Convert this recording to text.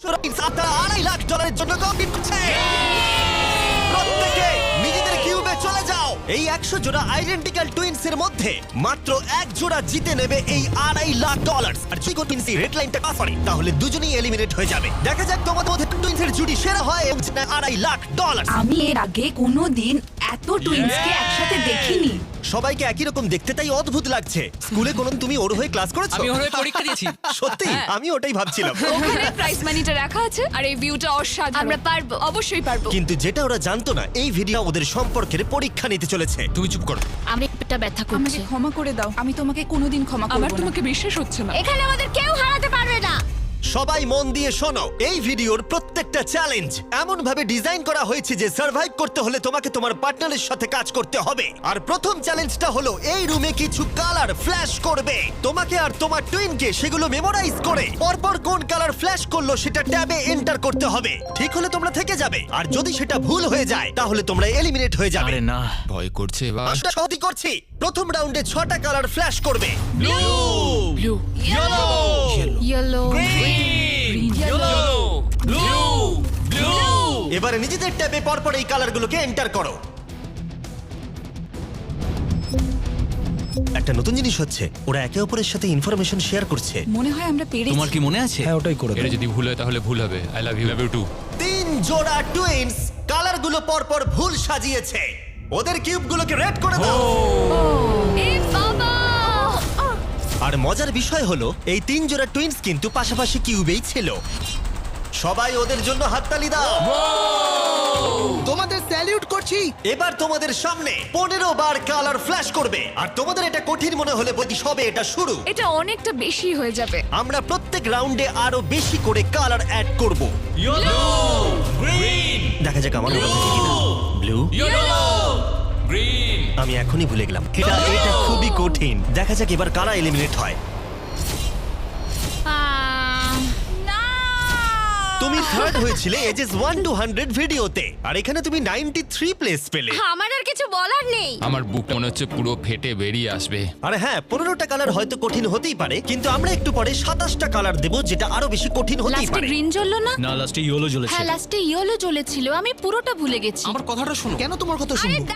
আপনারা $2.5 লাখ জন্য কম্পিট করছে। প্রত্যেকে নিজেদের কিউবে চলে যাও। এই 100 জোড়া আইডেন্টিক্যাল টুইনস এর মধ্যে মাত্র এক জোড়া জিতে নেবে এই $2.5 লাখ। আর যদি টুইনস এই রেড লাইনটা পাস করে তাহলে দুজনেই এলিমিনেট হয়ে যাবে। দেখা যাক তোমাদের মধ্যে টুইনসের জুটি সেরা হয় এবং জিতে নেয় $2.5 লাখ। আমি এর আগে কোনোদিন এত টুইন্সকে একসাথে দেখিনি। সবাইকে একই রকম দেখতে, তাই অদ্ভুত লাগছে। স্কুলে কোনোদিন তুমি ওর হয়ে ক্লাস করেছো? আমি ওর হয়ে পরীক্ষা দিয়েছি। সত্যি আমি ওটাই ভাবছিলাম। ওখানে প্রাইস মানিটা রাখা আছে আর এই ভিউটা অসাধারণ। আমরা পারবো। অবশ্যই পারবো। কিন্তু যেটা ওরা জানতো না, এই ভিডিও ওদের সম্পর্কের পরীক্ষা নিতে চলেছে। তুমি চুপ করো। আমি পেটটা ব্যথা করছে। আমাকে ক্ষমা করে দাও, আমি তোমাকে কোনোদিন ক্ষমা করব আমার না। তোমাকে বিশ্বাস হচ্ছে না। এখানে আমাদের কেউ হারাতে পারবে না। সবাই মন দিয়ে শোনো, এই ভিডিওর প্রত্যেকটা চ্যালেঞ্জ এমন ভাবে ডিজাইন করা হয়েছে যে সার্ভাইভ করতে হলে তোমাকে তোমার পার্টনারের সাথে কাজ করতে হবে। আর প্রথম চ্যালেঞ্জটা হলো এই রুমে কিছু কালার ফ্ল্যাশ করবে। তোমাকে আর তোমার টুইনকে সেগুলো মেমোরাইজ করে পরপর কোন কালার ফ্ল্যাশ করলো সেটা ট্যাবে এন্টার করতে হবে। ঠিক হলে তোমরা থেকে যাবে, আর যদি সেটা ভুল হয়ে যায় তাহলে তোমরা এলিমিনেট হয়ে যাবে। আরে না, ভয় করছে এবার। আমরা সহজই করছি। প্রথম রাউন্ডে 6টা কালার ফ্ল্যাশ করবে। ব্লু, ইয়েলো, এবারে নিজেদের ট্যাবে পরপর এই কালারগুলোকে এন্টার করো। একটা নতুন জিনিস হচ্ছে, ওরা একে অপরের সাথে ইনফরমেশন শেয়ার করছে। মনে হয় আমরা পেরেছি। তোমার কি মনে আছে? হ্যাঁ, ওটাই করে দাও। এটা যদি ভুল হয় তাহলে ভুল হবে। I love you two. 3 জোড়া টুইনস কালারগুলো পরপর ভুল সাজিয়েছে। ওদের কিউবগুলোকে রেড করে দাও। এ বাবা! আর মজার বিষয় হলো এই 3 জোড়া টুইনস কিন্তু পাশাপাশি কিউবেই ছিল। সবাই ওদের জন্য হাততালি দাও। তোমাদের স্যালিউট করছি। এবার তোমাদের সামনে 15 বার কালার ফ্ল্যাশ করবে। আর তোমাদের এটা কঠিন মনে হলে বলি, সবে এটা শুরু। এটা অনেকটা বেশি হয়ে যাবে। আমরা প্রত্যেক রাউন্ডে আরো বেশি করে কালার অ্যাড করব। দেখা যাক আমার মনে হচ্ছে কিনা। ব্লু, আমি এখনই ভুলে গেলাম। এটা খুবই কঠিন। দেখা যাক এবার কারা এলিমিনেট হয়। না! তুমি থার্ড হয়েছিলে এজেস 1 to 100 ভিডিওতে, আর এখানে তুমি 93 প্লেস পেলে। আমার আর কিছু বলার নেই। আমার বুকটা মনে হচ্ছে পুরো ফেটে বেরিয়ে আসবে। আর হ্যাঁ, 15টা কালার হয়তো কঠিন হতেই পারে, কিন্তু আমরা একটু পরে 27টা কালার দেব, যেটা আরো বেশি কঠিন হতেই লাস্টে পারে। গ্রিন জ্বললো না? না, লাস্টে ইয়েলো জ্বলেছে। হ্যাঁ, লাস্টে ইয়েলো জ্বলেছিল। আমি পুরোটা ভুলে গেছি। আমার কথাটা শোনো। কেন তোমার কথা শুনবো?